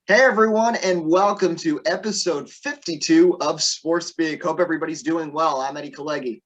Hey everyone, and welcome to episode 52 of Sports Speak. Hope everybody's doing well. I'm Eddie Kalegi.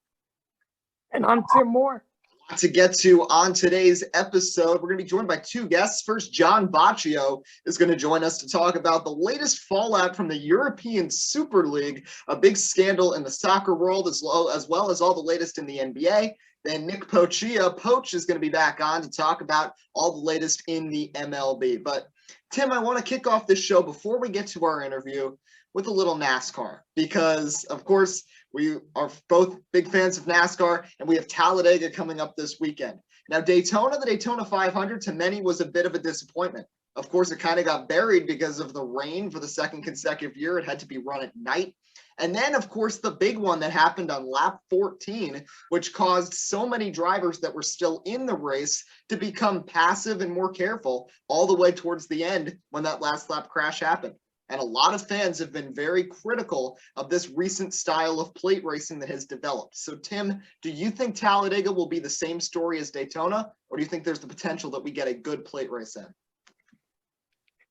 And I'm Tim Moore. Lots to get to on today's episode. We're going to be joined by two guests. First, John Boccio is going to join us to talk about the latest fallout from the European SuperLeague, a big scandal in the soccer world, as well as all the latest in the NBA. Then Nick Pocchia, Poach, is going to be back on to talk about all the latest in the MLB. But Tim, I want to kick off this show before we get to our interview with a little NASCAR because, of course, we are both big fans of NASCAR, and we have Talladega coming up this weekend. Now, the Daytona 500, to many was a bit of a disappointment. Of course, it kind of got buried because of the rain for the second consecutive year. It had to be run at night. And then, of course, the big one that happened on lap 14, which caused so many drivers that were still in the race to become passive and more careful all the way towards the end when that last lap crash happened. And a lot of fans have been very critical of this recent style of plate racing that has developed. So, Tim, do you think Talladega will be the same story as Daytona, or do you think there's the potential that we get a good plate race in?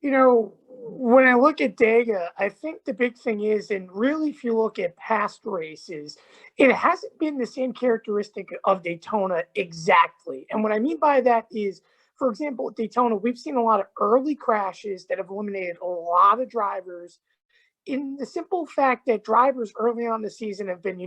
You know, when I look at Dega, I think the big thing is, and really if you look at past races, it hasn't been the same characteristic of Daytona exactly. And what I mean by that is, for example, at Daytona, we've seen a lot of early crashes that have eliminated a lot of drivers in the simple fact that drivers early on the season have been,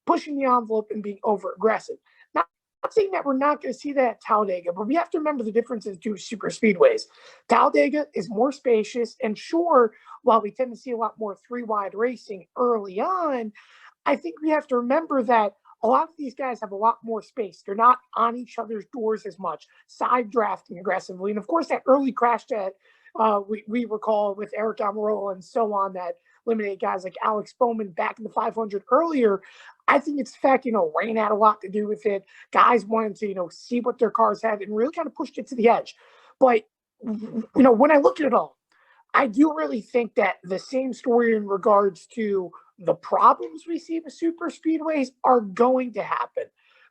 pushing the envelope and being over aggressive. Not saying that we're not going to see that at Talladega, but we have to remember the difference in two super speedways. Talladega is more spacious, and sure, while we tend to see a lot more three-wide racing early on, I think we have to remember that a lot of these guys have a lot more space. They're not on each other's doors as much, side drafting aggressively. And of course, that early crash that we recall with Eric Almirola and so on that eliminated guys like Alex Bowman back in the 500 earlier. I think it's the fact, rain had a lot to do with it. Guys wanted to, see what their cars had and really kind of pushed it to the edge. But, when I look at it all, I do really think that the same story in regards to the problems we see with super speedways are going to happen.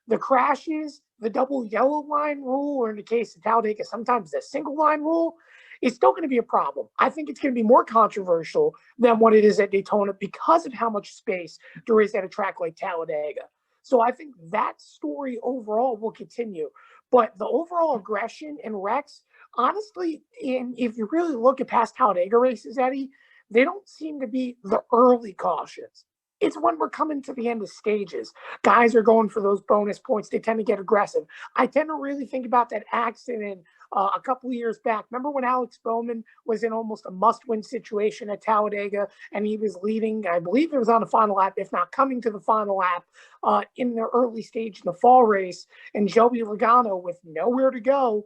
The crashes, the double yellow line rule, or in the case of Talladega, sometimes the single line rule, is still going to be a problem. I think it's going to be more controversial than what it is at Daytona because of how much space there is at a track like Talladega. So I think that story overall will continue. But the overall aggression and wrecks, honestly, and if you really look at past Talladega races, Eddie, they don't seem to be the early cautions. It's when we're coming to the end of stages. Guys are going for those bonus points. They tend to get aggressive. I tend to really think about that accident a couple of years back. Remember when Alex Bowman was in almost a must-win situation at Talladega, and he was leading, I believe it was on the final lap, if not coming to the final lap, in the early stage in the fall race, and Joey Logano with nowhere to go,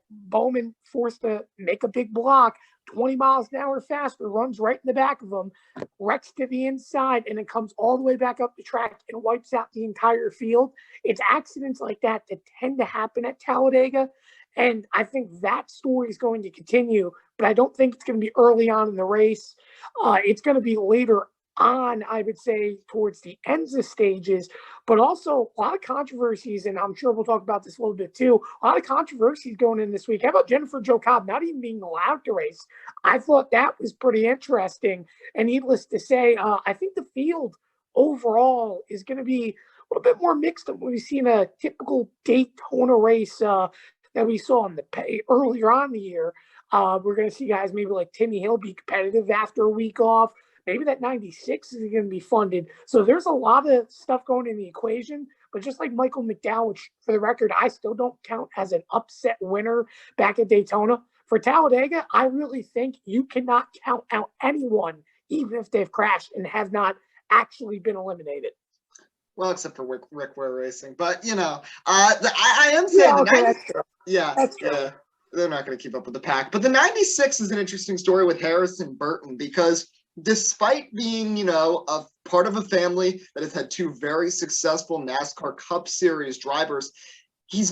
Bowman forced to make a big block, 20 miles an hour faster, runs right in the back of him, wrecks to the inside, and it comes all the way back up the track and wipes out the entire field. It's accidents like that that tend to happen at Talladega. And I think that story is going to continue, but I don't think it's going to be early on in the race. It's going to be later on, I would say, towards the ends of stages, but also a lot of controversies, and I'm sure we'll talk about this a little bit too. A lot of controversies going in this week. How about Jennifer Jo Cobb not even being allowed to race? I thought that was pretty interesting. And needless to say, I think the field overall is going to be a little bit more mixed than we've seen a typical Daytona race that we saw in earlier on in the year. We're going to see guys maybe like Timmy Hill be competitive after a week off. Maybe that 96 is going to be funded. So there's a lot of stuff going in the equation. But just like Michael McDowell, which for the record, I still don't count as an upset winner back at Daytona. For Talladega, I really think you cannot count out anyone, even if they've crashed and have not actually been eliminated. Well, except for Rick Ware Racing. But, I am saying the 90, that's true. Yeah, that's true. Yeah, they're not going to keep up with the pack. But the 96 is an interesting story with Harrison Burton because despite being, a part of a family that has had two very successful NASCAR Cup Series drivers, he's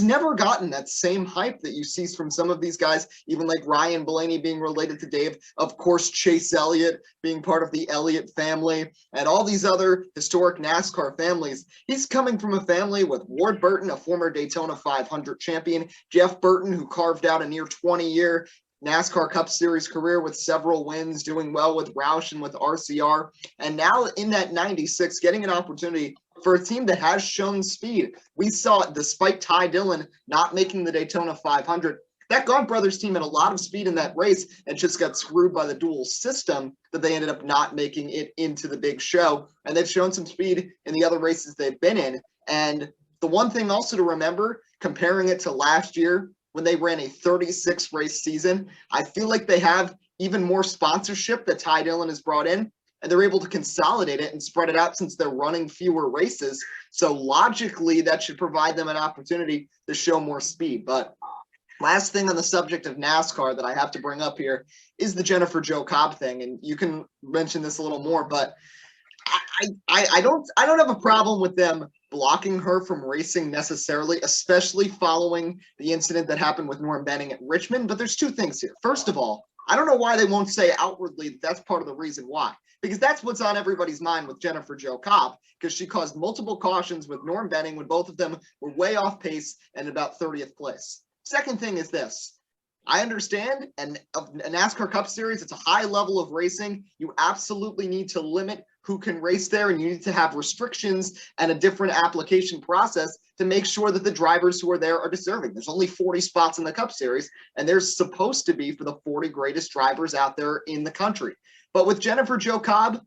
never gotten that same hype that you see from some of these guys, even like Ryan Blaney being related to Dave, of course, Chase Elliott being part of the Elliott family, and all these other historic NASCAR families. He's coming from a family with Ward Burton, a former Daytona 500 champion, Jeff Burton, who carved out a near 20-year NASCAR Cup Series career with several wins, doing well with Roush and with RCR. And now in that 96, getting an opportunity for a team that has shown speed. We saw, despite Ty Dillon not making the Daytona 500, that Gaunt Brothers team had a lot of speed in that race and just got screwed by the dual system that they ended up not making it into the big show. And they've shown some speed in the other races they've been in. And the one thing also to remember, comparing it to last year when they ran a 36 race season, I feel like they have even more sponsorship that Ty Dillon has brought in, and they're able to consolidate it and spread it out since they're running fewer races. So logically, that should provide them an opportunity to show more speed. But last thing on the subject of NASCAR that I have to bring up here is the Jennifer Jo Cobb thing, and you can mention this a little more, but I don't have a problem with them blocking her from racing necessarily, especially following the incident that happened with Norm Benning at Richmond. But there's two things here. First of all, I don't know why they won't say outwardly that that's part of the reason why, because that's what's on everybody's mind with Jennifer Jo Cobb, because she caused multiple cautions with Norm Benning when both of them were way off pace and about 30th place. Second thing is this. I understand, and a NASCAR Cup Series, it's a high level of racing. You absolutely need to limit who can race there, and you need to have restrictions and a different application process to make sure that the drivers who are there are deserving. There's only 40 spots in the Cup Series, and there's supposed to be for the 40 greatest drivers out there in the country. But with Jennifer Jo Cobb,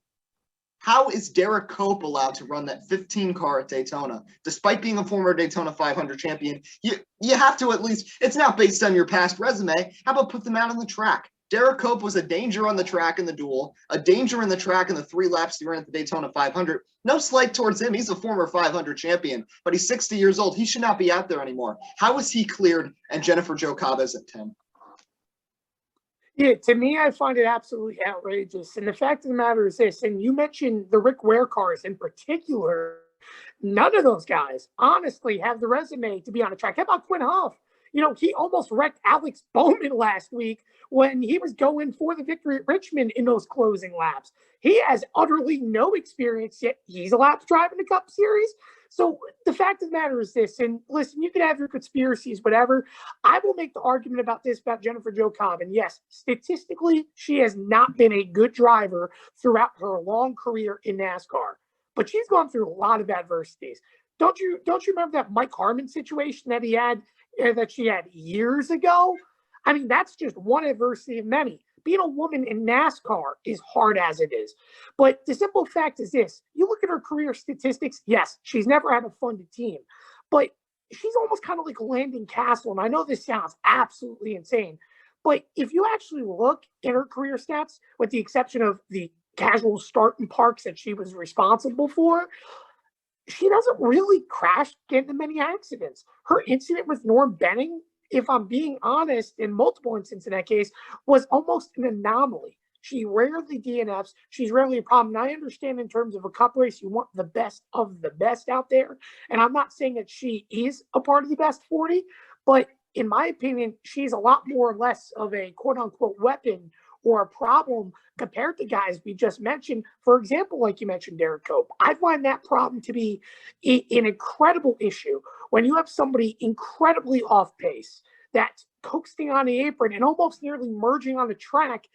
how is Derek Cope allowed to run that 15 car at Daytona, despite being a former Daytona 500 champion? You have to at least, it's not based on your past resume. How about put them out on the track? Derek Cope was a danger on the track in the duel, a danger in the track in the 3 laps he ran at the Daytona 500. No slight towards him. He's a former 500 champion, but he's 60 years old. He should not be out there anymore. How is he cleared and Jennifer Jo Cobb isn't, Tim? Yeah, to me, I find it absolutely outrageous. And the fact of the matter is this, and you mentioned the Rick Ware cars in particular, none of those guys honestly have the resume to be on a track. How about Quinn Huff? You know, he almost wrecked Alex Bowman last week when he was going for the victory at Richmond in those closing laps. He has utterly no experience, yet he's allowed to drive in the Cup Series. So the fact of the matter is this, and listen, you can have your conspiracies, whatever. I will make the argument about this about Jennifer Jo Cobb. And yes, statistically, she has not been a good driver throughout her long career in NASCAR, but she's gone through a lot of adversities. Don't you remember that Mike Harmon situation that she had years ago? I mean, that's just one adversity of many. Being a woman in NASCAR is hard as it is. But the simple fact is this. You look at her career statistics, yes, she's never had a funded team. But she's almost kind of like a Landon Castle. And I know this sounds absolutely insane. But if you actually look at her career stats, with the exception of the casual start and parks that she was responsible for, she doesn't really crash, get into many accidents. Her incident with Norm Benning, if I'm being honest, in multiple instances in that case, was almost an anomaly. She rarely DNFs. She's rarely a problem. And I understand in terms of a cup race, you want the best of the best out there. And I'm not saying that she is a part of the best 40, but in my opinion, she's a lot more or less of a quote-unquote weapon or a problem compared to guys we just mentioned. For example, like you mentioned, Derek Cope. I find that problem to be an incredible issue when you have somebody incredibly off pace that's coasting on the apron and almost nearly merging on the track.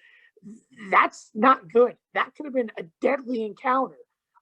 That's not good. That could have been a deadly encounter.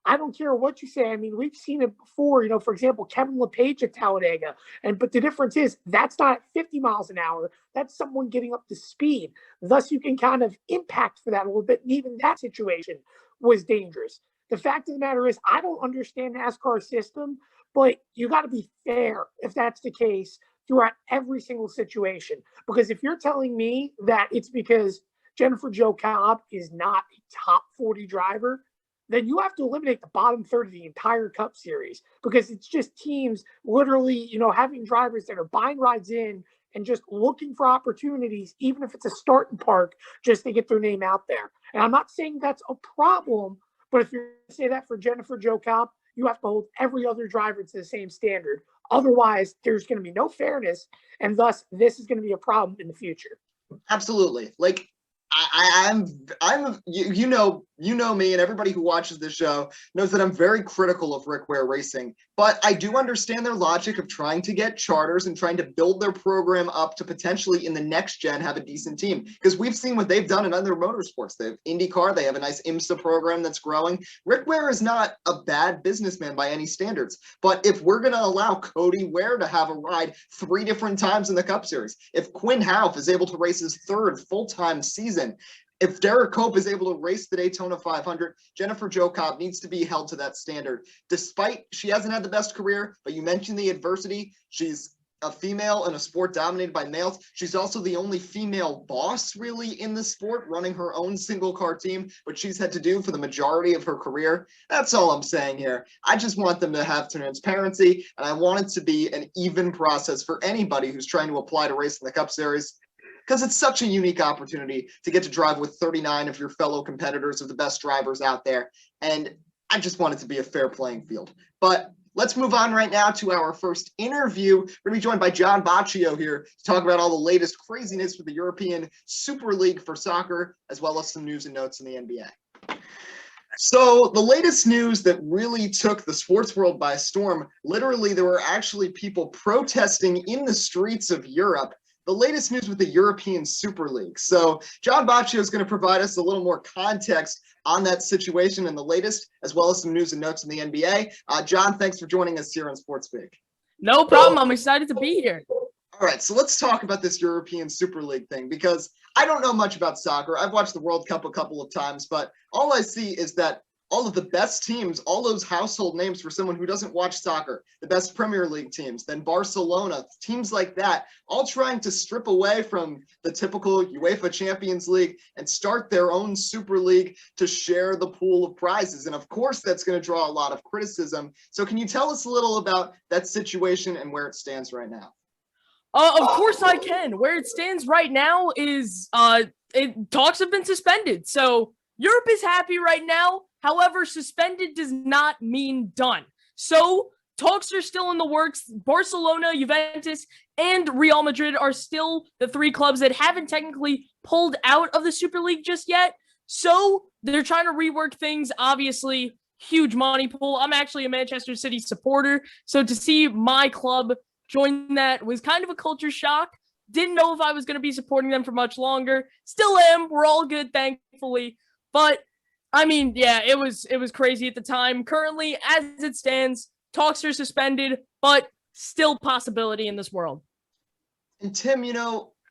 I don't care what you say. I mean, we've seen it before, you know, for example, Kevin LePage at Talladega. But the difference is that's not 50 miles an hour. That's someone getting up to speed. Thus, you can kind of impact for that a little bit. And even that situation was dangerous. The fact of the matter is, I don't understand NASCAR system, but you got to be fair if that's the case throughout every single situation. Because if you're telling me that it's because Jennifer Jo Cobb is not a top 40 driver, then you have to eliminate the bottom third of the entire Cup Series, because it's just teams literally, you know, having drivers that are buying rides in and just looking for opportunities, even if it's a start and park, just to get their name out there. And I'm not saying that's a problem, but if you're going to say that for Jennifer Jo Cobb, you have to hold every other driver to the same standard. Otherwise, there's going to be no fairness, and thus this is going to be a problem in the future. Absolutely. Like, You know me, and everybody who watches this show knows that I'm very critical of Rick Ware Racing, but I do understand their logic of trying to get charters and trying to build their program up to potentially in the next gen have a decent team, because we've seen what they've done in other motorsports. They have IndyCar, they have a nice IMSA program that's growing. Rick Ware is not a bad businessman by any standards, but if we're going to allow Cody Ware to have a ride 3 different times in the Cup Series, if Quinn Houff is able to race his 3rd full-time season, if Derek Cope is able to race the Daytona 500, Jennifer Jo Cobb needs to be held to that standard. Despite she hasn't had the best career, but you mentioned the adversity. She's a female in a sport dominated by males. She's also the only female boss really in the sport, running her own single car team, which she's had to do for the majority of her career. That's all I'm saying here. I just want them to have transparency, and I want it to be an even process for anybody who's trying to apply to race in the Cup Series, because it's such a unique opportunity to get to drive with 39 of your fellow competitors, of the best drivers out there. And I just want it to be a fair playing field. But let's move on right now to our first interview. We're going to be joined by John Boccio here to talk about all the latest craziness with the European Super League for soccer, as well as some news and notes in the NBA. So the latest news that really took the sports world by storm, literally there were actually people protesting in the streets of Europe. The latest news with the European Super League. So John Boccio is going to provide us a little more context on that situation and the latest, as well as some news and notes in the NBA. John, thanks for joining us here on Sports Speak. No problem. I'm excited to be here. All right, so let's talk about this European Super League thing, because I don't know much about soccer. I've watched the World Cup a couple of times, but all I see is that all of the best teams, all those household names for someone who doesn't watch soccer, the best Premier League teams, then Barcelona, teams like that, all trying to strip away from the typical UEFA Champions League and start their own Super League to share the pool of prizes. And of course, that's going to draw a lot of criticism. So can you tell us a little about that situation and where it stands right now? Of course I can. Where it stands right now is talks have been suspended. So Europe is happy right now. However, suspended does not mean done. So talks are still in the works. Barcelona, Juventus, and Real Madrid are still the 3 clubs that haven't technically pulled out of the Super League just yet. So they're trying to rework things. Obviously, huge money pool. I'm actually a Manchester City supporter. So to see my club join that was kind of a culture shock. Didn't know if I was going to be supporting them for much longer. Still am. We're all good, thankfully. But I mean, yeah, it was crazy at the time. Currently, as it stands, talks are suspended, but still possibility in this world. And Tim,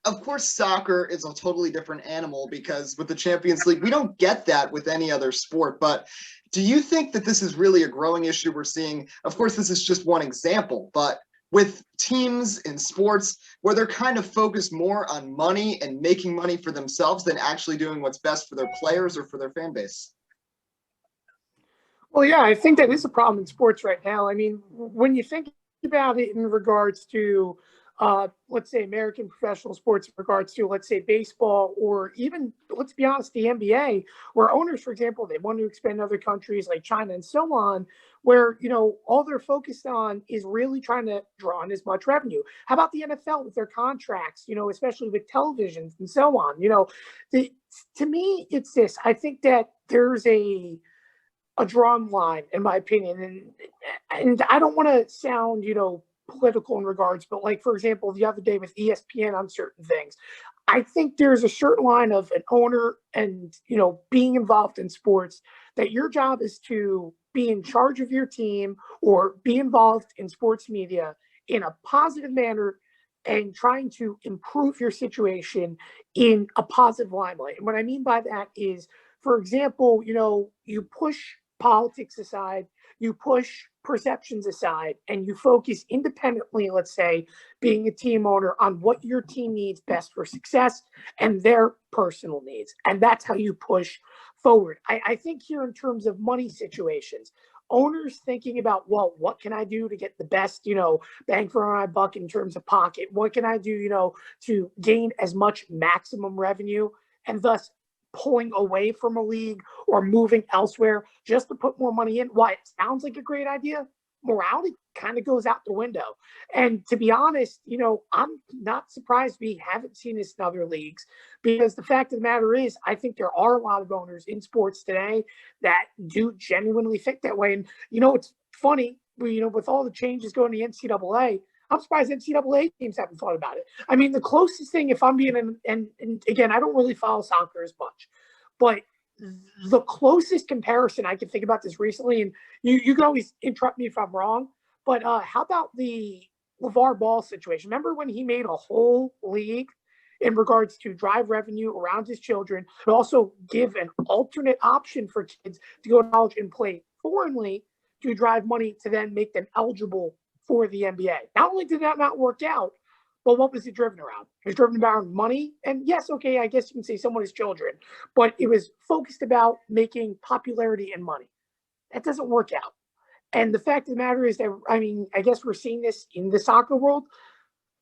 of course, soccer is a totally different animal, because with the Champions League, we don't get that with any other sport. But do you think that this is really a growing issue we're seeing? Of course, this is just one example, but with teams in sports where they're kind of focused more on money and making money for themselves than actually doing what's best for their players or for their fan base? Well, yeah, I think that is a problem in sports right now. I mean, when you think about it in regards to, let's say, American professional sports, in regards to, let's say, baseball, or even, let's be honest, the NBA, where owners, for example, they want to expand other countries like China and so on, where, all they're focused on is really trying to draw in as much revenue. How about the NFL with their contracts, especially with televisions and so on? To me, it's this. I think that there's a drawn line, in my opinion, and I don't want to sound, political in regards, but like, for example, the other day with ESPN on certain things, I think there's a certain line of an owner and, being involved in sports, that your job is to be in charge of your team or be involved in sports media in a positive manner and trying to improve your situation in a positive limelight. And what I mean by that is, for example, you push politics aside, you push perceptions aside, and you focus independently, let's say, being a team owner, on what your team needs best for success and their personal needs. And that's how you push forward. I think here, in terms of money situations, owners thinking about, well, what can I do to get the best, bang for my buck in terms of pocket? What can I do, to gain as much maximum revenue, and thus pulling away from a league or moving elsewhere just to put more money in? Why, it sounds like a great idea. morality kind of goes out the window. And to be honest, I'm not surprised we haven't seen this in other leagues, because the fact of the matter is, I think there are a lot of owners in sports today that do genuinely think that way. And, it's funny, with all the changes going to the NCAA, I'm surprised NCAA teams haven't thought about it. I mean, the closest thing, if I'm being, and again, I don't really follow soccer as much, but the closest comparison I can think about this recently, and you can always interrupt me if I'm wrong, but how about the LeVar Ball situation? Remember when he made a whole league in regards to drive revenue around his children, but also give an alternate option for kids to go to college and play foreignly to drive money to then make them eligible for the NBA? Not only did that not work out, but what was it driven around? It was driven around money. And yes, okay, I guess you can say someone's children, but it was focused about making popularity and money. That doesn't work out. And the fact of the matter is that, I guess we're seeing this in the soccer world.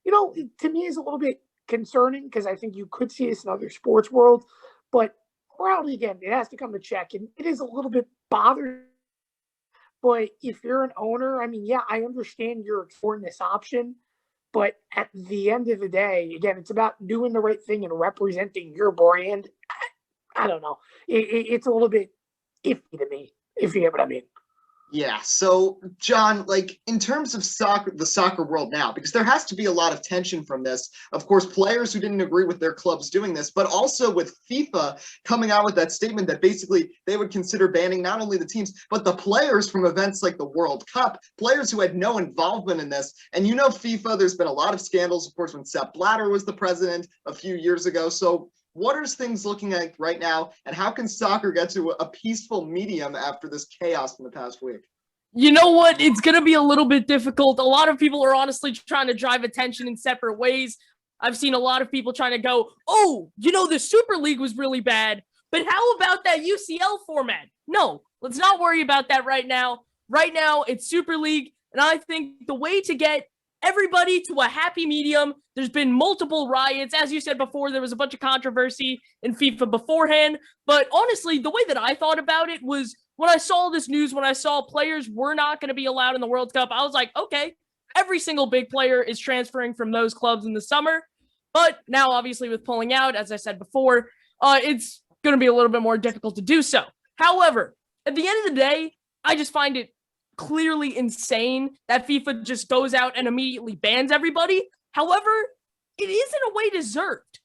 To me is a little bit concerning, because I think you could see this in other sports world. But morality, again, it has to come to check. And it is a little bit bothersome. But if you're an owner, I understand you're exploring this option. But at the end of the day, again, it's about doing the right thing and representing your brand. I don't know. It's a little bit iffy to me, if you get what I mean. Yeah. So, John, in terms of soccer, the soccer world now, because there has to be a lot of tension from this. Of course, players who didn't agree with their clubs doing this, but also with FIFA coming out with that statement that basically they would consider banning not only the teams, but the players from events like the World Cup, players who had no involvement in this. And FIFA, there's been a lot of scandals, of course, when Sepp Blatter was the president a few years ago. So what are things looking like right now, and how can soccer get to a peaceful medium after this chaos from the past week? You know what? It's going to be a little bit difficult. A lot of people are honestly trying to drive attention in separate ways. I've seen a lot of people trying to go, the Super League was really bad, but how about that UCL format? No, let's not worry about that right now. Right now, it's Super League, and I think the way to get everybody to a happy medium. There's been multiple riots. As you said before, there was a bunch of controversy in FIFA beforehand. But honestly, the way that I thought about it was when I saw this news, when I saw players were not going to be allowed in the World Cup, I was like, okay, every single big player is transferring from those clubs in the summer. But now, obviously, with pulling out, as I said before, it's going to be a little bit more difficult to do so. However, at the end of the day, I just find it clearly insane that FIFA just goes out and immediately bans everybody. However, it is in a way deserved.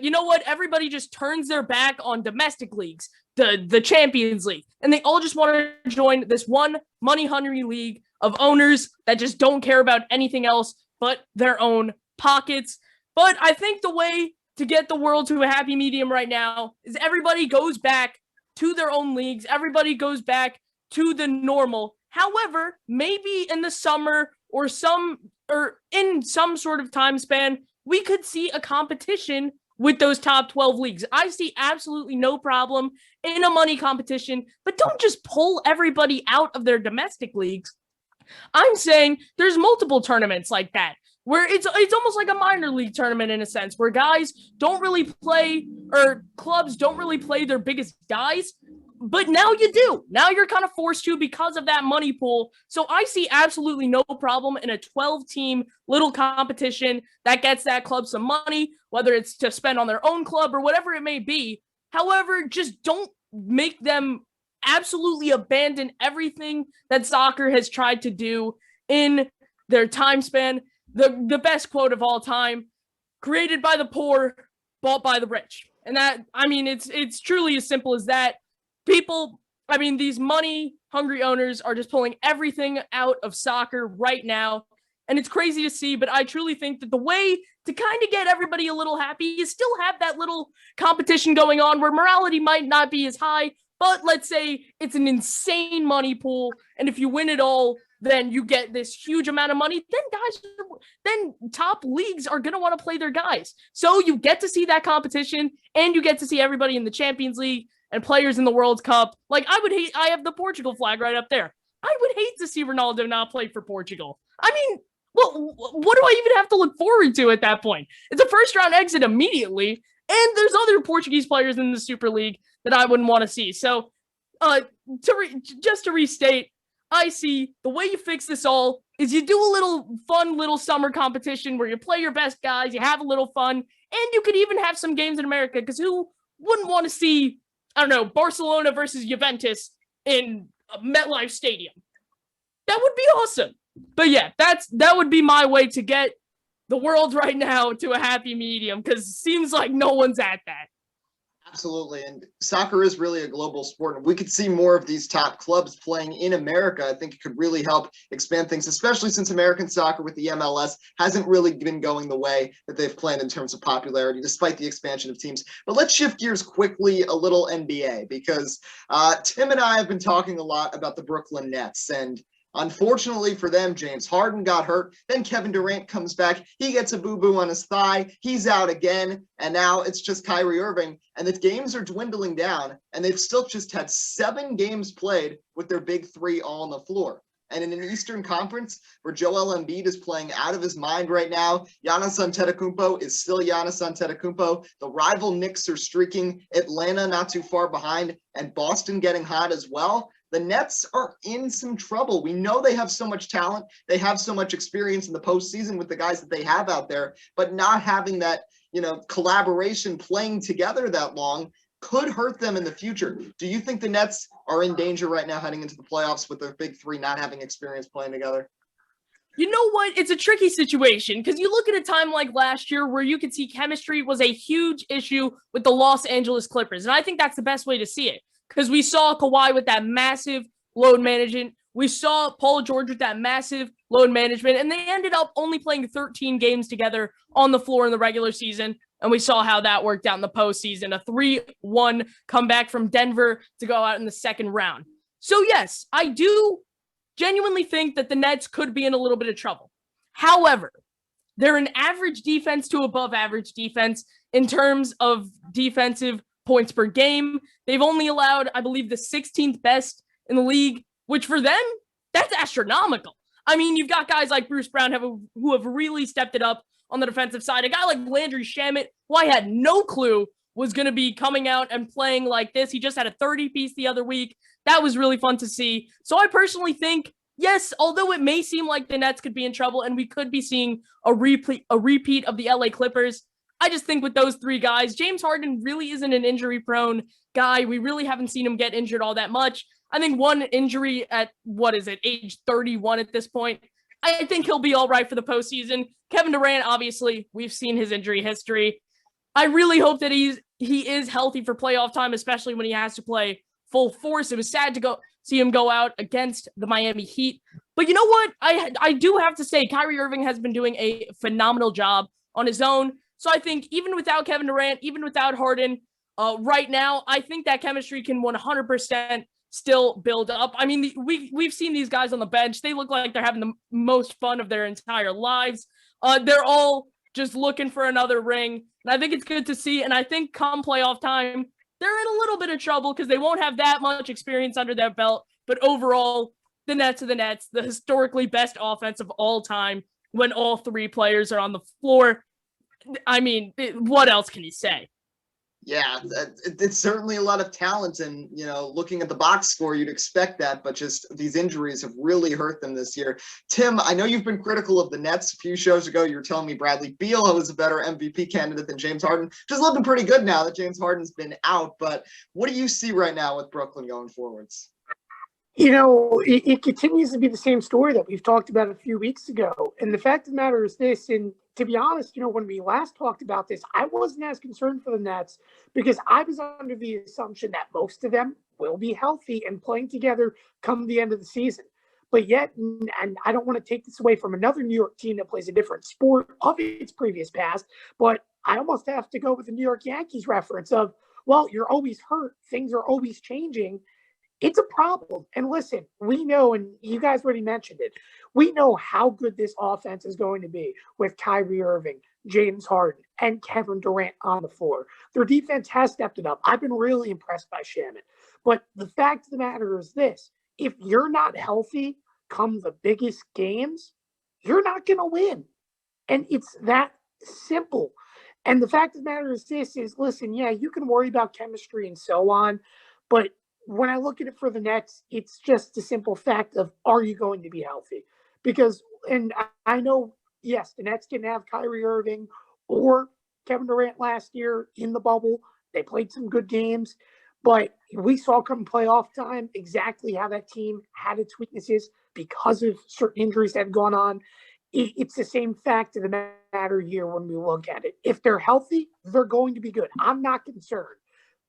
You know what? Everybody just turns their back on domestic leagues, the Champions League, and they all just want to join this one money-hungry league of owners that just don't care about anything else but their own pockets. But I think the way to get the world to a happy medium right now is everybody goes back to their own leagues. Everybody goes back to the normal. However, maybe in the summer or in some sort of time span, we could see a competition with those top 12 leagues. I see absolutely no problem in a money competition, but don't just pull everybody out of their domestic leagues. I'm saying there's multiple tournaments like that, where it's almost like a minor league tournament in a sense, where guys don't really play, or clubs don't really play their biggest guys, but now you do. Now you're kind of forced to because of that money pool. So I see absolutely no problem in a 12-team little competition that gets that club some money, whether it's to spend on their own club or whatever it may be. However, just don't make them absolutely abandon everything that soccer has tried to do in their time span. The best quote of all time: created by the poor, bought by the rich. And that, it's truly as simple as that. People, these money-hungry owners are just pulling everything out of soccer right now. And it's crazy to see, but I truly think that the way to kind of get everybody a little happy is still have that little competition going on where morality might not be as high, but let's say it's an insane money pool, and if you win it all, then you get this huge amount of money. Then top leagues are going to want to play their guys. So you get to see that competition, and you get to see everybody in the Champions League and players in the World Cup. I have the Portugal flag right up there. I would hate to see Ronaldo not play for Portugal. Well, what do I even have to look forward to at that point? It's a first-round exit immediately, and there's other Portuguese players in the Super League that I wouldn't want to see. So, just to restate, I see the way you fix this all is you do a little fun little summer competition where you play your best guys, you have a little fun, and you could even have some games in America, because who wouldn't want to see, I don't know, Barcelona versus Juventus in MetLife Stadium? That would be awesome. But yeah, that would be my way to get the world right now to a happy medium, because it seems like no one's at that. Absolutely. And soccer is really a global sport. And we could see more of these top clubs playing in America. I think it could really help expand things, especially since American soccer with the MLS hasn't really been going the way that they've planned in terms of popularity, despite the expansion of teams. But let's shift gears quickly a little NBA, because Tim and I have been talking a lot about the Brooklyn Nets. And unfortunately for them, James Harden got hurt. Then Kevin Durant comes back. He gets a boo-boo on his thigh. He's out again. And now it's just Kyrie Irving. And the games are dwindling down. And they've still just had 7 games played with their big 3 all on the floor. And in an Eastern Conference where Joel Embiid is playing out of his mind right now, Giannis Antetokounmpo is still Giannis Antetokounmpo. The rival Knicks are streaking. Atlanta not too far behind. And Boston getting hot as well. The Nets are in some trouble. We know they have so much talent. They have so much experience in the postseason with the guys that they have out there, but not having that, collaboration playing together that long could hurt them in the future. Do you think the Nets are in danger right now heading into the playoffs with their big 3 not having experience playing together? You know what? It's a tricky situation, because you look at a time like last year where you could see chemistry was a huge issue with the Los Angeles Clippers. And I think that's the best way to see it, because we saw Kawhi with that massive load management. We saw Paul George with that massive load management, and they ended up only playing 13 games together on the floor in the regular season. And we saw how that worked out in the postseason, a 3-1 comeback from Denver to go out in the second round. So yes, I do genuinely think that the Nets could be in a little bit of trouble. However, they're an average defense to above average defense in terms of defensive points per game. They've only allowed, I believe, the 16th best in the league, which for them, that's astronomical. I mean, you've got guys like Bruce Brown who have really stepped it up on the defensive side. A guy like Landry Shamet, who I had no clue was going to be coming out and playing like this. He just had a 30-piece the other week. That was really fun to see. So I personally think, yes, although it may seem like the Nets could be in trouble and we could be seeing a repeat of the LA Clippers, I just think with those 3 guys, James Harden really isn't an injury-prone guy. We really haven't seen him get injured all that much. I think one injury at, age 31 at this point, I think he'll be all right for the postseason. Kevin Durant, obviously, we've seen his injury history. I really hope that he is healthy for playoff time, especially when he has to play full force. It was sad to see him go out against the Miami Heat. But you know what? I do have to say, Kyrie Irving has been doing a phenomenal job on his own. So I think even without Kevin Durant, even without Harden, right now, I think that chemistry can 100% still build up. I mean, we've seen these guys on the bench. They look like they're having the most fun of their entire lives. They're all just looking for another ring. And I think it's good to see. And I think come playoff time, they're in a little bit of trouble because they won't have that much experience under their belt. But overall, the Nets are the Nets, the historically best offense of all time when all 3 players are on the floor. I mean, what else can you say? Yeah, it's certainly a lot of talent, and looking at the box score, you'd expect that, but just these injuries have really hurt them this year. Tim, I know you've been critical of the Nets. A few shows ago, you were telling me Bradley Beal was a better MVP candidate than James Harden. Just looking pretty good now that James Harden's been out, but what do you see right now with Brooklyn going forwards? It continues to be the same story that we've talked about a few weeks ago. And the fact of the matter is this, and to be honest, when we last talked about this, I wasn't as concerned for the Nets because I was under the assumption that most of them will be healthy and playing together come the end of the season. But yet, and I don't want to take this away from another New York team that plays a different sport of its previous past, but I almost have to go with the New York Yankees reference of, well, you're always hurt. Things are always changing. It's a problem. And listen, we know, and you guys already mentioned it, we know how good this offense is going to be with Kyrie Irving, James Harden, and Kevin Durant on the floor. Their defense has stepped it up. I've been really impressed by Shaman. But the fact of the matter is this, if you're not healthy come the biggest games, you're not going to win. And it's that simple. And the fact of the matter is this is, listen, yeah, you can worry about chemistry and so on, but when I look at it for the Nets, it's just the simple fact of, are you going to be healthy? Because, and I know, yes, the Nets didn't have Kyrie Irving or Kevin Durant last year in the bubble. They played some good games, but we saw come playoff time exactly how that team had its weaknesses because of certain injuries that had gone on. It's the same fact of the matter here when we look at it. If they're healthy, they're going to be good. I'm not concerned.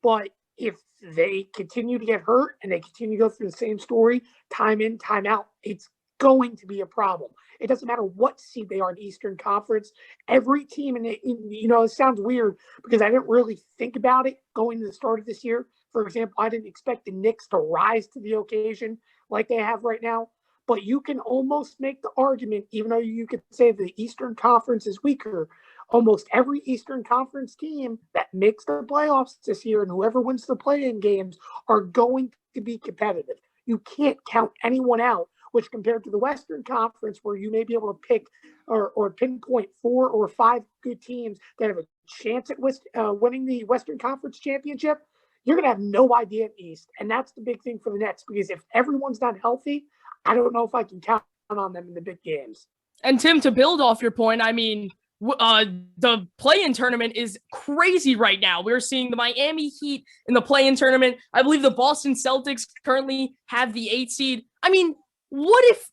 But if they continue to get hurt and they continue to go through the same story time in, time out, it's going to be a problem. It doesn't matter what seed they are in the Eastern Conference. Every team, it sounds weird because I didn't really think about it going to the start of this year. For example, I didn't expect the Knicks to rise to the occasion like they have right now. But you can almost make the argument, even though you could say the Eastern Conference is weaker, almost every Eastern Conference team that makes the playoffs this year and whoever wins the play-in games are going to be competitive. You can't count anyone out, which compared to the Western Conference, where you may be able to pick or pinpoint 4 or 5 good teams that have a chance at winning the Western Conference championship, you're going to have no idea in the East. And that's the big thing for the Nets, because if everyone's not healthy, I don't know if I can count on them in the big games. And Tim, to build off your point, I mean, the play-in tournament is crazy right now. We're seeing the Miami Heat in the play-in tournament. I believe the Boston Celtics currently have the 8th seed. I mean, what if,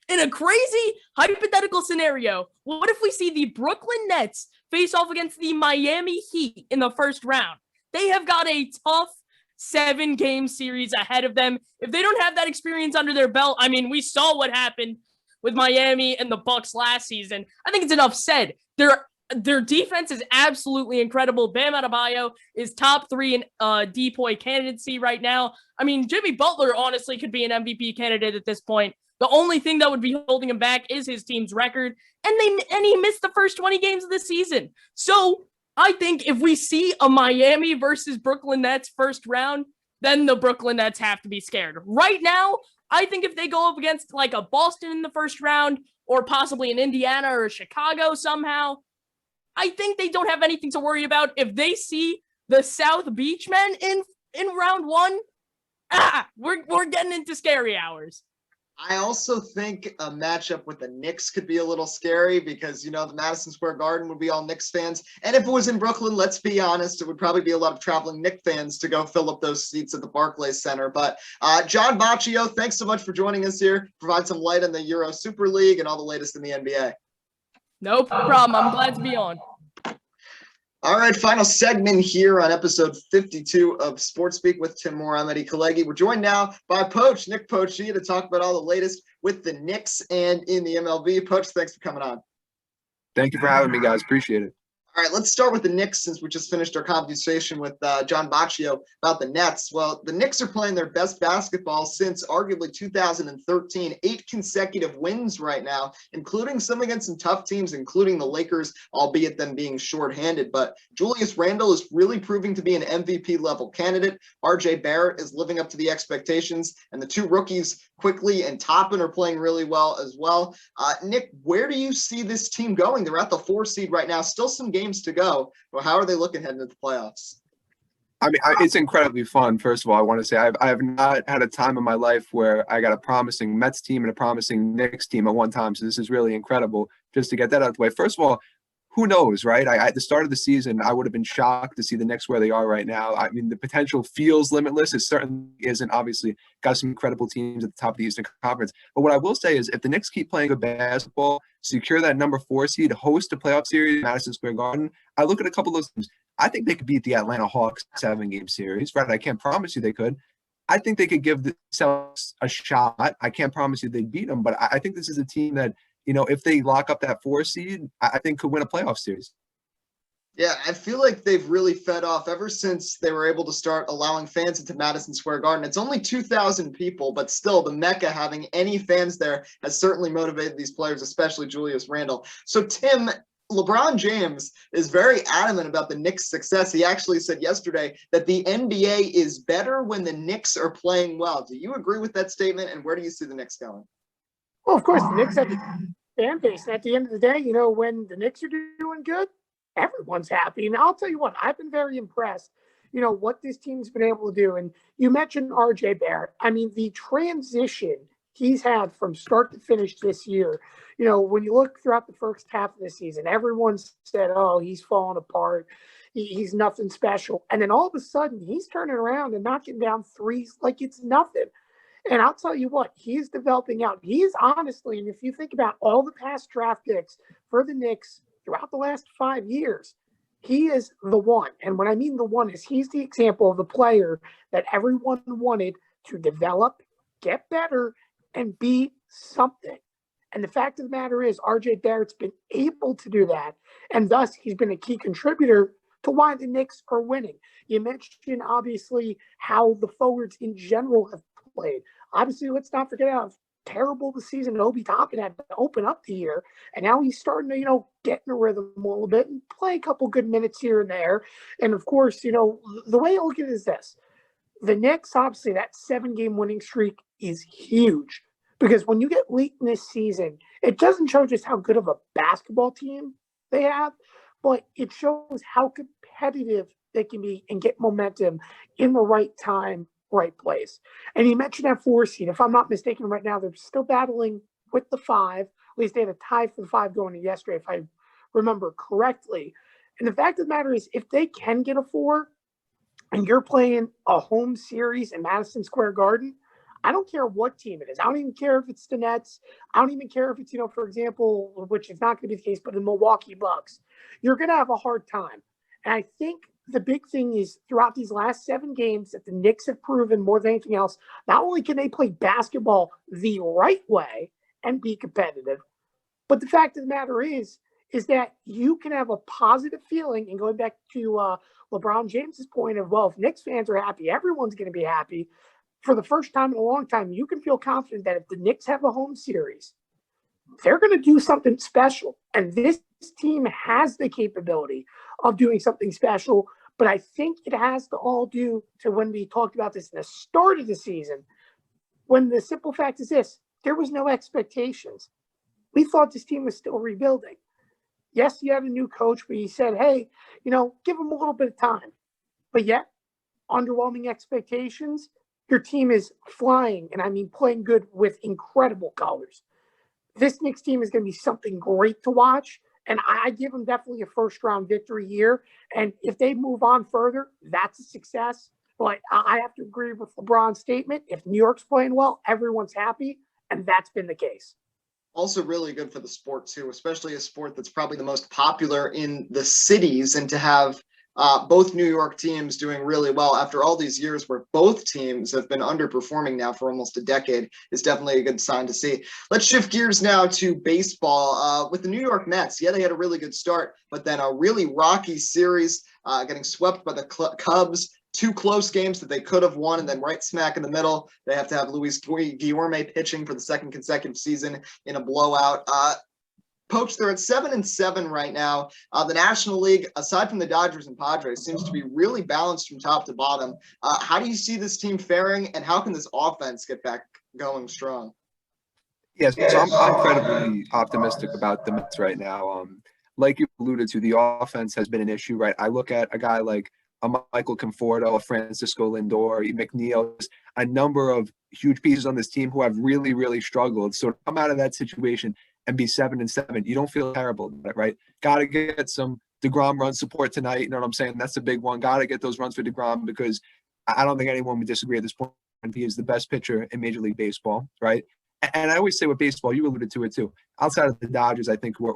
in a crazy hypothetical scenario, what if we see the Brooklyn Nets face off against the Miami Heat in the first round? They have got a tough 7-game series ahead of them. If they don't have that experience under their belt, I mean, we saw what happened with Miami and the Bucks last season. I think it's enough said. Their defense is absolutely incredible. Bam Adebayo is top 3 in DPOY candidacy right now. I mean, Jimmy Butler honestly could be an MVP candidate at this point. The only thing that would be holding him back is his team's record, and he missed the first 20 games of the season. So I think if we see a Miami versus Brooklyn Nets first round, then the Brooklyn Nets have to be scared. Right now, I think if they go up against like a Boston in the first round, or possibly an Indiana or a Chicago somehow, I think they don't have anything to worry about. If they see the South Beach men in round 1, we're getting into scary hours. I also think a matchup with the Knicks could be a little scary because, the Madison Square Garden would be all Knicks fans. And if it was in Brooklyn, let's be honest, it would probably be a lot of traveling Knicks fans to go fill up those seats at the Barclays Center. But John Boccio, thanks so much for joining us here. Provide some light on the Euro Super League and all the latest in the NBA. No problem. I'm glad to be on. All right, final segment here on episode 52 of Sports Speak with Tim Moore. I'm Eddie Kalegi. We're joined now by Nick Pocchia, to talk about all the latest with the Knicks and in the MLB. Poach, thanks for coming on. Thank you for having me, guys. Appreciate it. All right, let's start with the Knicks, since we just finished our conversation with John Boccio about the Nets. Well, the Knicks are playing their best basketball since arguably 2013, 8 consecutive wins right now, including some against some tough teams, including the Lakers, albeit them being shorthanded. But Julius Randle is really proving to be an MVP-level candidate. RJ Barrett is living up to the expectations, and the 2 rookies, Quickly and Toppin, are playing really well as well. Nick, where do you see this team going? They're at the 4 seed right now, still some games to go. But how are they looking heading into the playoffs? I mean, it's incredibly fun. First of all, I want to say I have not had a time in my life where I got a promising Mets team and a promising Knicks team at one time. So this is really incredible just to get that out of the way. First of all, who knows, right? At the start of the season, I would have been shocked to see the Knicks where they are right now. I mean, the potential feels limitless. It certainly isn't. Obviously, got some incredible teams at the top of the Eastern Conference. But what I will say is if the Knicks keep playing good basketball, secure that number 4 seed, host a playoff series in Madison Square Garden, I look at a couple of those teams. I think they could beat the Atlanta Hawks 7-game series, right? I can't promise you they could. I think they could give themselves a shot. I can't promise you they'd beat them, but I think this is a team that, if they lock up that 4 seed, I think could win a playoff series. Yeah, I feel like they've really fed off ever since they were able to start allowing fans into Madison Square Garden. It's only 2,000 people, but still the Mecca, having any fans there has certainly motivated these players, especially Julius Randle. So Tim, LeBron James is very adamant about the Knicks' success. He actually said yesterday that the NBA is better when the Knicks are playing well. Do you agree with that statement, and where do you see the Knicks going? Well, of course, the Knicks have a fan base. And at the end of the day, when the Knicks are doing good, everyone's happy. And I'll tell you what, I've been very impressed what this team's been able to do. And you mentioned RJ Barrett. I mean, the transition he's had from start to finish this year, when you look throughout the first half of the season, everyone said, oh, he's falling apart. He's nothing special. And then all of a sudden, he's turning around and knocking down threes like it's nothing. And I'll tell you what, he's developing out. He is honestly, and if you think about all the past draft picks for the Knicks throughout the last 5 years, he is the one. And what I mean the one is he's the example of the player that everyone wanted to develop, get better, and be something. And the fact of the matter is RJ Barrett's been able to do that. And thus he's been a key contributor to why the Knicks are winning. You mentioned obviously how the forwards in general have played. Obviously, let's not forget how terrible the season Obi Toppin had to open up the year. And now he's starting to, get in a rhythm a little bit and play a couple good minutes here and there. And of course, the way I look at it is this. The Knicks, obviously, that 7-game winning streak is huge. Because when you get late in this season, it doesn't show just how good of a basketball team they have, but it shows how competitive they can be and get momentum in the right time, right place. And you mentioned that 4 seed. If I'm not mistaken, right now they're still battling with the 5. At least they had a tie for the 5 going to yesterday, if I remember correctly. And the fact of the matter is, if they can get a 4 and you're playing a home series in Madison Square Garden, I don't care what team it is. I don't even care if it's the Nets. I don't even care if it's, for example, which is not going to be the case, but the Milwaukee Bucks. You're going to have a hard time. And I think the big thing is throughout these last 7 games that the Knicks have proven more than anything else, not only can they play basketball the right way and be competitive, but the fact of the matter is that you can have a positive feeling. And going back to LeBron James's point of, well, if Knicks fans are happy, everyone's going to be happy. For the first time in a long time, you can feel confident that if the Knicks have a home series, they're going to do something special. And this team has the capability of doing something special. But I think it has to all do to when we talked about this in the start of the season, when the simple fact is this, there was no expectations. We thought this team was still rebuilding. Yes, you had a new coach, but he said, hey, give him a little bit of time. But yet, underwhelming expectations, your team is flying, and I mean playing good with incredible colors. This Knicks team is going to be something great to watch, and I give them definitely a first-round victory here. And if they move on further, that's a success. But I have to agree with LeBron's statement. If New York's playing well, everyone's happy, and that's been the case. Also really good for the sport, too, especially a sport that's probably the most popular in the cities, and to have both New York teams doing really well after all these years where both teams have been underperforming now for almost a decade is definitely a good sign to see. Let's shift gears now to baseball. With the New York Mets, yeah, they had a really good start, but then a really rocky series, getting swept by the Cubs. 2 close games that they could have won, and then right smack in the middle, they have to have Luis Guillorme pitching for the 2nd consecutive season in a blowout. Poach, they're at 7-7 right now. The National League, aside from the Dodgers and Padres, seems to be really balanced from top to bottom. How do you see this team faring, and how can this offense get back going strong? Yes, so I'm incredibly optimistic about the Mets right now. Like you alluded to, the offense has been an issue, right? I look at a guy like a Michael Conforto, a Francisco Lindor, McNeil, a number of huge pieces on this team who have really, really struggled. So to come out of that situation and be 7-7, you don't feel terrible about it, right? Got to get some DeGrom run support tonight. You know what I'm saying? That's a big one. Got to get those runs for DeGrom, because I don't think anyone would disagree at this point. He is the best pitcher in Major League Baseball, right? And I always say with baseball, you alluded to it too. Outside of the Dodgers, I think, who are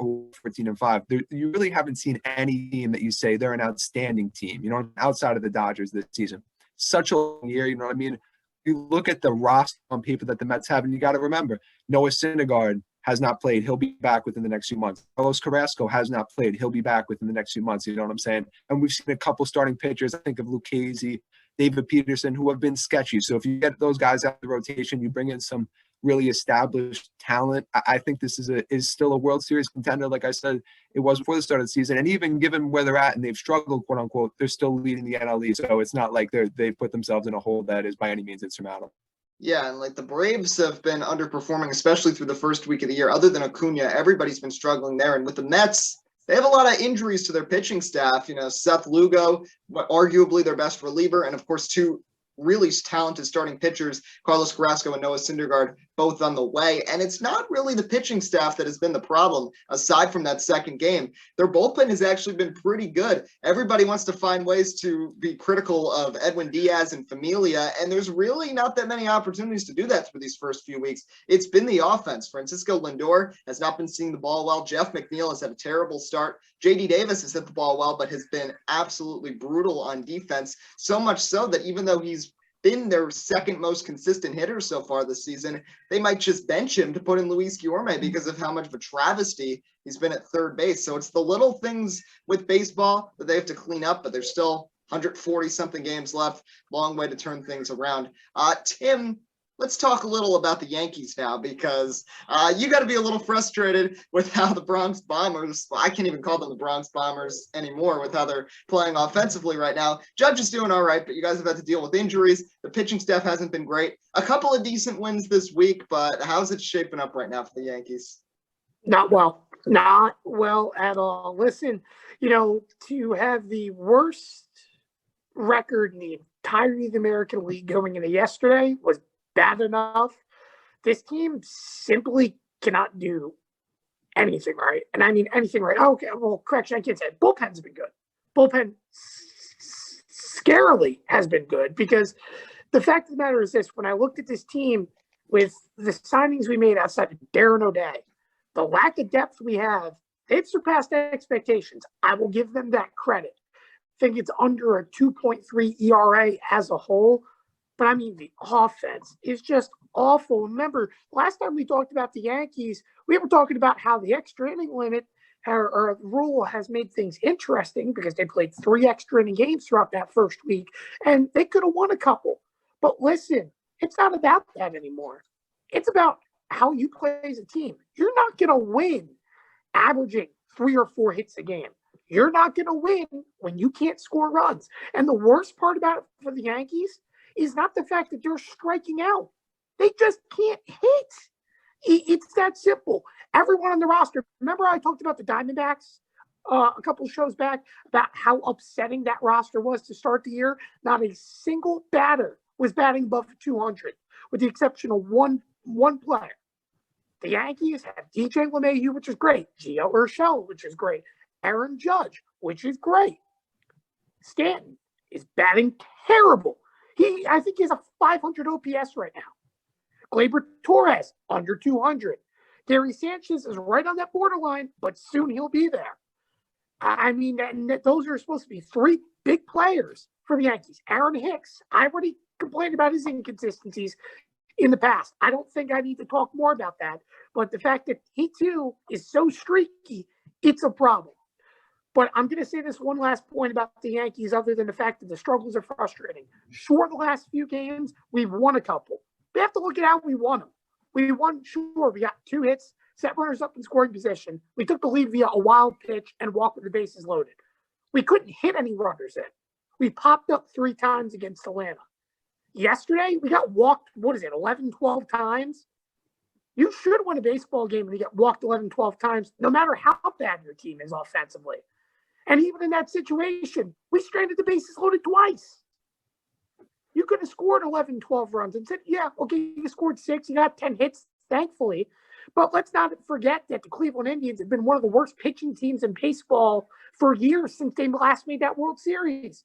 14-5, you really haven't seen any team that you say they're an outstanding team, outside of the Dodgers this season. Such a long year, you know what I mean? You look at the roster on paper that the Mets have, and you got to remember, Noah Syndergaard has not played. He'll be back within the next few months. Carlos Carrasco has not played. He'll be back within the next few months. You know what I'm saying? And we've seen a couple starting pitchers. I think of Lucchesi, David Peterson, who have been sketchy. So if you get those guys out of the rotation, you bring in some really established talent. I think this is still a World Series contender. Like I said, it was before the start of the season. And even given where they're at and they've struggled, quote unquote, they're still leading the NL East. So it's not like they've put themselves in a hole that is by any means insurmountable. Yeah, and like the Braves have been underperforming, especially through the first week of the year. Other than Acuna, everybody's been struggling there. And with the Mets, They have a lot of injuries to their pitching staff. Seth Lugo, arguably their best reliever, and of course, two really talented starting pitchers, Carlos Carrasco and Noah Syndergaard, both on the way. And it's not really the pitching staff that has been the problem, aside from that second game. Their bullpen has actually been pretty good. Everybody wants to find ways to be critical of Edwin Diaz and Familia, and there's really not that many opportunities to do that through these first few weeks. It's been the offense. Francisco Lindor has not been seeing the ball well. Jeff McNeil has had a terrible start. J.D. Davis has hit the ball well, but has been absolutely brutal on defense, so much so that even though he's been their second most consistent hitter so far this season, they might just bench him to put in Luis Guillorme because of how much of a travesty he's been at third base. So it's the little things with baseball that they have to clean up, but there's still 140-something games left. Long way to turn things around. Tim, let's talk a little about the Yankees now, because you got to be a little frustrated with how the Bronx Bombers, I can't even call them the Bronx Bombers anymore, with how they're playing offensively right now. Judge is doing all right, but you guys have had to deal with injuries. The pitching staff hasn't been great. A couple of decent wins this week, but how's it shaping up right now for the Yankees? Not well at all. Listen, to have the worst record in the entirety of the American League going into yesterday was bad enough. This team simply cannot do anything right. And I mean anything right. Okay, well, correction, I can't say it. Bullpen's been good. Bullpen scarily has been good, because the fact of the matter is this: when I looked at this team with the signings we made outside of Darren O'Day, the lack of depth we have, they've surpassed expectations. I will give them that credit. I think it's under a 2.3 ERA as a whole. But I mean, the offense is just awful. Remember, last time we talked about the Yankees, we were talking about how the extra inning limit or rule has made things interesting, because they played 3 extra inning games throughout that first week, and they could have won a couple. But listen, it's not about that anymore. It's about how you play as a team. You're not going to win averaging 3 or 4 hits a game. You're not going to win when you can't score runs. And the worst part about it for the Yankees is not the fact that they're striking out. They just can't hit. It's that simple. Everyone on the roster, remember I talked about the Diamondbacks a couple of shows back about how upsetting that roster was to start the year? Not a single batter was batting above 200, with the exception of one player. The Yankees have DJ LeMahieu, which is great. Gio Urshela, which is great. Aaron Judge, which is great. Stanton is batting terrible. I think he has a 500 OPS right now. Gleyber Torres, under 200. Gary Sanchez is right on that borderline, but soon he'll be there. I mean, those are supposed to be 3 big players for the Yankees. Aaron Hicks, I already complained about his inconsistencies in the past. I don't think I need to talk more about that. But the fact that he, too, is so streaky, it's a problem. But I'm going to say this one last point about the Yankees, other than the fact that the struggles are frustrating. Sure, the last few games, we've won a couple. We have to look at how we won them. We won, sure, we got 2 hits, set runners up in scoring position. We took the lead via a wild pitch and walked with the bases loaded. We couldn't hit any runners in. We popped up 3 times against Atlanta. Yesterday, we got walked, 11, 12 times? You should win a baseball game when you get walked 11, 12 times, no matter how bad your team is offensively. And even in that situation, we stranded the bases loaded twice. You could have scored 11, 12 runs and said, yeah, okay, you scored 6, you got 10 hits, thankfully. But let's not forget that the Cleveland Indians have been one of the worst pitching teams in baseball for years since they last made that World Series.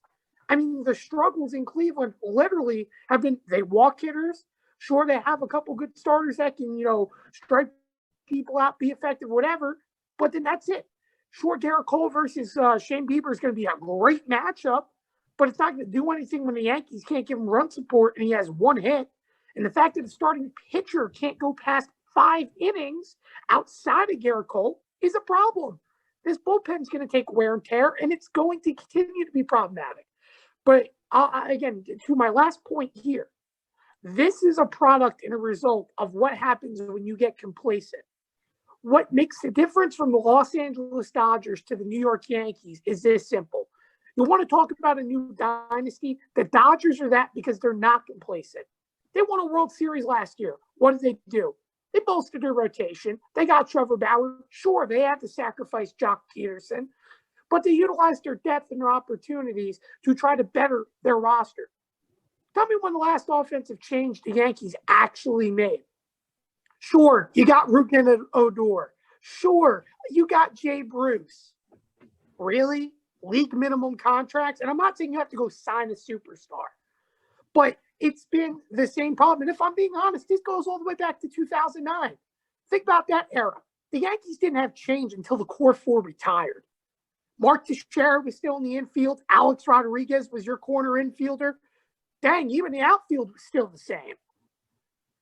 I mean, the struggles in Cleveland literally have been, they walk hitters. Sure, they have a couple good starters that can, strike people out, be effective, whatever. But then that's it. Sure, Garrett Cole versus Shane Bieber is going to be a great matchup, but it's not going to do anything when the Yankees can't give him run support and he has 1 hit. And the fact that the starting pitcher can't go past 5 innings outside of Garrett Cole is a problem. This bullpen is going to take wear and tear, and it's going to continue to be problematic. But again, to my last point here, this is a product and a result of what happens when you get complacent. What makes the difference from the Los Angeles Dodgers to the New York Yankees is this simple. You want to talk about a new dynasty? The Dodgers are that because they're not complacent. They won a World Series last year. What did they do? They bolstered their rotation. They got Trevor Bauer. Sure, they had to sacrifice Jock Peterson, but they utilized their depth and their opportunities to try to better their roster. Tell me when the last offensive change the Yankees actually made. Sure, you got Rugen Odor. Sure, you got Jay Bruce. Really? League minimum contracts? And I'm not saying you have to go sign a superstar, but it's been the same problem. And if I'm being honest, this goes all the way back to 2009. Think about that era. The Yankees didn't have change until the core four retired. Mark Teixeira was still in the infield. Alex Rodriguez was your corner infielder. Dang, even the outfield was still the same.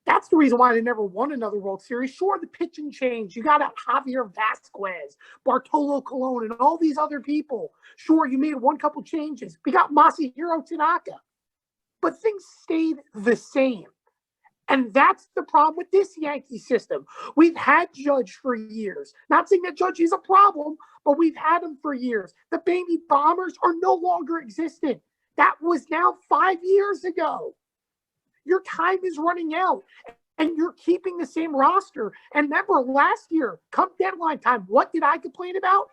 That's the reason why they never won another World Series. Sure, the pitching changed. You got out Javier Vasquez, Bartolo Colon, and all these other people. Sure, you made couple changes. We got Masahiro Tanaka. But things stayed the same. And that's the problem with this Yankee system. We've had Judge for years. Not saying that Judge is a problem, but we've had him for years. The baby bombers are no longer existent. That was now 5 years ago. Your time is running out, and you're keeping the same roster. And remember, last year, come deadline time, what did I complain about?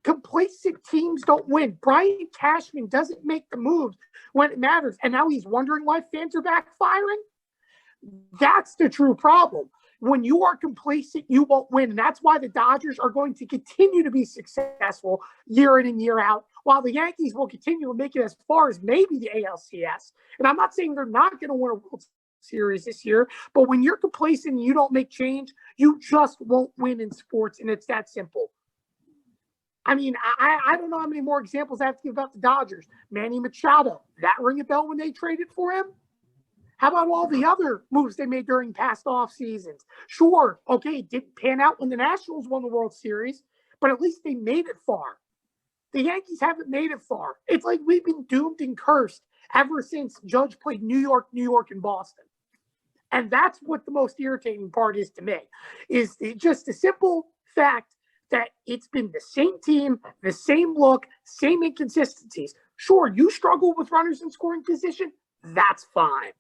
Complacent teams don't win. Brian Cashman doesn't make the moves when it matters, and now he's wondering why fans are backfiring? That's the true problem. When you are complacent, you won't win, and that's why the Dodgers are going to continue to be successful year in and year out, while the Yankees will continue to make it as far as maybe the ALCS. And I'm not saying they're not going to win a World Series this year, but when you're complacent and you don't make change, you just won't win in sports, and it's that simple. I mean, I don't know how many more examples I have to give about the Dodgers. Manny Machado, that ring a bell when they traded for him? How about all the other moves they made during past off seasons? Sure, okay, it didn't pan out when the Nationals won the World Series, but at least they made it far. The Yankees haven't made it far. It's like we've been doomed and cursed ever since Judge played New York, and Boston. And that's what the most irritating part is to me, is just the simple fact that it's been the same team, the same look, same inconsistencies. Sure, you struggle with runners in scoring position. That's fine.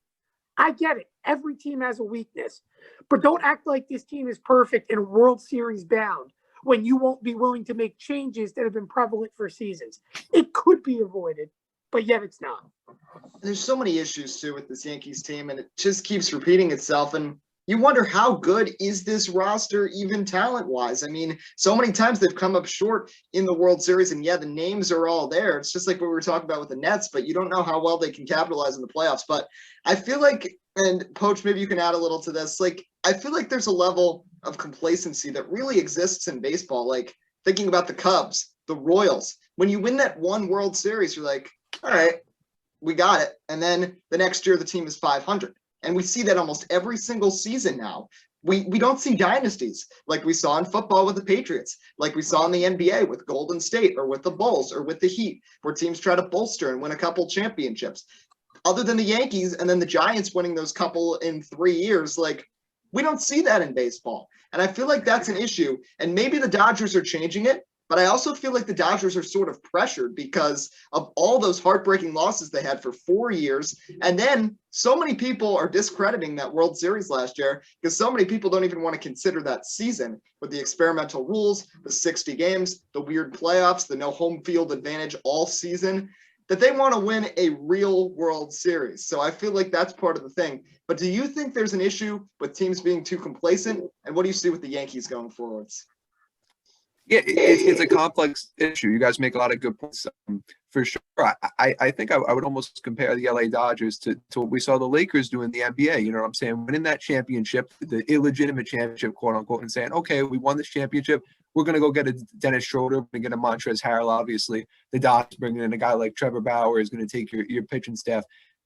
I get it. Every team has a weakness. But don't act like this team is perfect and World Series bound when you won't be willing to make changes that have been prevalent for seasons. It could be avoided, but yet it's not. There's so many issues, too, with this Yankees team, and it just keeps repeating itself. And you wonder, how good is this roster even talent-wise? I mean, so many times they've come up short in the World Series, and yeah, the names are all there. It's just like what we were talking about with the Nets, but you don't know how well they can capitalize in the playoffs. But I feel like, and Poach, maybe you can add a little to this, like, I feel like there's a level of complacency that really exists in baseball. Like, thinking about the Cubs, the Royals. When you win that one World Series, you're like, all right, we got it. And then the next year, the team is 500. And we see that almost every single season now. We don't see dynasties like we saw in football with the Patriots, like we saw in the NBA with Golden State or with the Bulls or with the Heat, where teams try to bolster and win a couple championships. Other than the Yankees and then the Giants winning those couple in 3 years, like, we don't see that in baseball. And I feel like that's an issue. And maybe the Dodgers are changing it, but I also feel like the Dodgers are sort of pressured because of all those heartbreaking losses they had for 4 years. And then so many people are discrediting that World Series last year because so many people don't even want to consider that season with the experimental rules, the 60 games, the weird playoffs, the no home field advantage all season, that they want to win a real World Series. So I feel like that's part of the thing. But do you think there's an issue with teams being too complacent? And what do you see with the Yankees going forwards? Yeah, it's a complex issue. You guys make a lot of good points, for sure. I think I would almost compare the LA Dodgers to what we saw the Lakers do in the NBA. You know what I'm saying? Winning that championship, the illegitimate championship, quote unquote, and saying, okay, we won this championship. We're going to go get a Dennis Schroeder. We're going to get a Montrezl Harrell, obviously. The Dodgers bringing in a guy like Trevor Bauer is going to take your pitching staff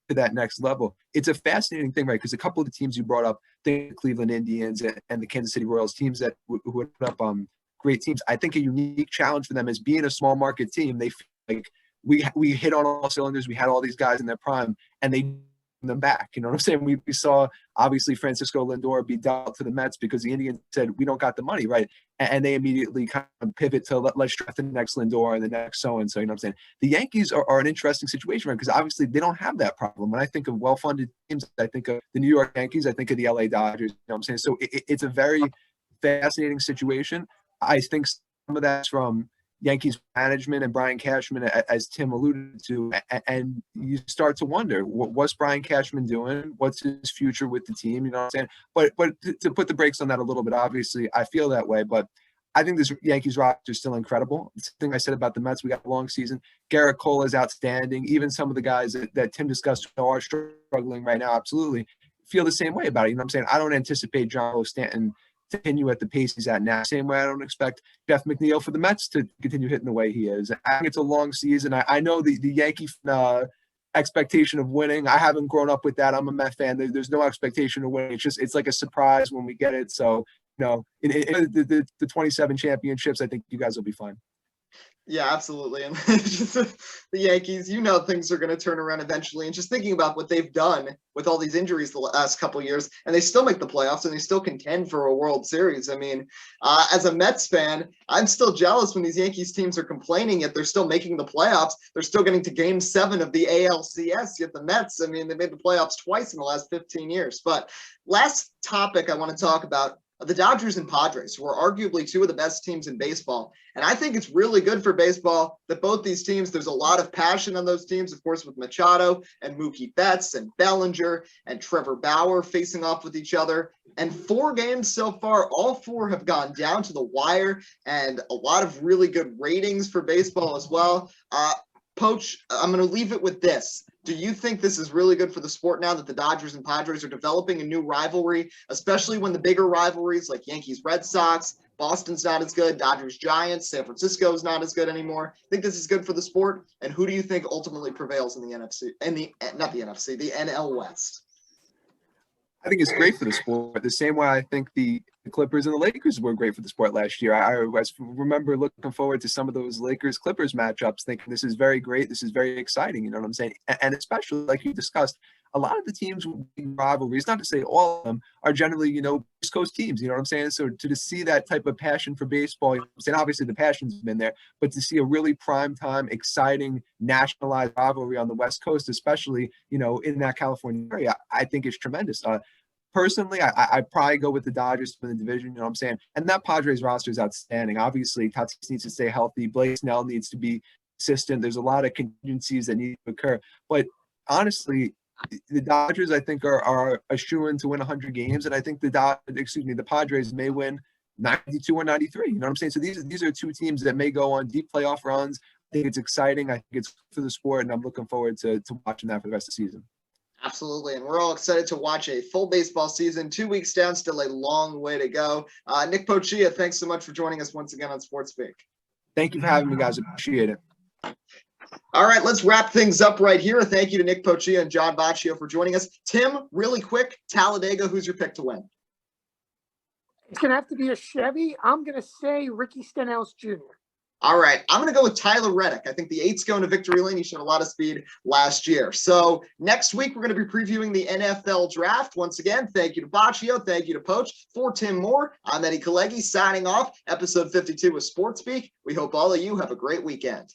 to that next level. It's a fascinating thing, right? Because a couple of the teams you brought up, the Cleveland Indians and the Kansas City Royals, teams that would put up great teams. I think a unique challenge for them is being a small market team. They feel like we hit on all cylinders. We had all these guys in their prime, and they them back. You know what I'm saying? We saw obviously Francisco Lindor be dealt to the Mets because the Indians said we don't got the money, right? And they immediately kind of pivot to let's draft the next Lindor and the next so and so. You know what I'm saying? The Yankees are an interesting situation, right? Because obviously they don't have that problem. When I think of well-funded teams, I think of the New York Yankees, I think of the LA Dodgers. You know what I'm saying? So it's a very fascinating situation. I think some of that's from Yankees management and Brian Cashman, as Tim alluded to, and you start to wonder, what's Brian Cashman doing? What's his future with the team? You know what I'm saying? But to put the brakes on that a little bit, obviously, I feel that way, but I think this Yankees roster is still incredible. The thing I said about the Mets, we got a long season. Garrett Cole is outstanding. Even some of the guys that Tim discussed are struggling right now, absolutely feel the same way about it. You know what I'm saying? I don't anticipate John Stanton continue at the pace he's at now. Same way I don't expect Jeff McNeil for the Mets to continue hitting the way he is. I think it's a long season. I know the Yankee expectation of winning. I haven't grown up with that. I'm a Met fan. There's no expectation of winning. It's like a surprise when we get it. So, you know, in the 27 championships, I think you guys will be fine. Yeah, absolutely. And just the Yankees, you know, things are going to turn around eventually. And just thinking about what they've done with all these injuries the last couple of years, and they still make the playoffs and they still contend for a World Series. I mean, as a Mets fan, I'm still jealous when these Yankees teams are complaining, yet they're still making the playoffs. They're still getting to Game 7 of the ALCS, yet the Mets, I mean, they made the playoffs twice in the last 15 years. But last topic I want to talk about, the Dodgers and Padres, who are arguably two of the best teams in baseball. And I think it's really good for baseball that both these teams, there's a lot of passion on those teams, of course, with Machado and Mookie Betts and Bellinger and Trevor Bauer facing off with each other. And 4 games so far, all 4 have gone down to the wire, and a lot of really good ratings for baseball as well. Poach, I'm going to leave it with this. Do you think this is really good for the sport now that the Dodgers and Padres are developing a new rivalry, especially when the bigger rivalries like Yankees-Red Sox, Boston's not as good, Dodgers-Giants, San Francisco is not as good anymore? Think this is good for the sport? And who do you think ultimately prevails in the NFC, the NL West? I think it's great for the sport. The same way I think the Clippers and the Lakers were great for the sport last year. I remember looking forward to some of those Lakers-Clippers matchups, thinking this is very great, this is very exciting, you know what I'm saying? And especially, like you discussed, a lot of the teams with rivalries, not to say all of them, are generally, you know, East Coast teams, you know what I'm saying? So to see that type of passion for baseball, you know what I'm saying, obviously the passion's been there, but to see a really prime time, exciting, nationalized rivalry on the West Coast, especially, you know, in that California area, I think it's tremendous. Personally, I'd probably go with the Dodgers for the division, you know what I'm saying? And that Padres roster is outstanding. Obviously, Tatis needs to stay healthy. Blake Snell needs to be consistent. There's a lot of contingencies that need to occur. But honestly, the Dodgers, I think, are a shoo-in to win 100 games. And I think the Padres may win 92 or 93. You know what I'm saying? So these are 2 teams that may go on deep playoff runs. I think it's exciting. I think it's for the sport, and I'm looking forward to watching that for the rest of the season. Absolutely. And we're all excited to watch a full baseball season. 2 weeks down, still a long way to go. Nick Pocchia, thanks so much for joining us once again on Sports Speak. Thank you for having me, guys. Appreciate it. All right, let's wrap things up right here. Thank you to Nick Pocchia and John Boccio for joining us. Tim, really quick, Talladega, who's your pick to win? It's going to have to be a Chevy. I'm going to say Ricky Stenhouse Jr. All right, I'm going to go with Tyler Reddick. I think the 8's going to victory lane. He showed a lot of speed last year. So next week, we're going to be previewing the NFL draft. Once again, thank you to Boccio. Thank you to Poach. For Tim Moore, I'm Eddie Kalegi signing off. Episode 52 of Sports Speak. We hope all of you have a great weekend.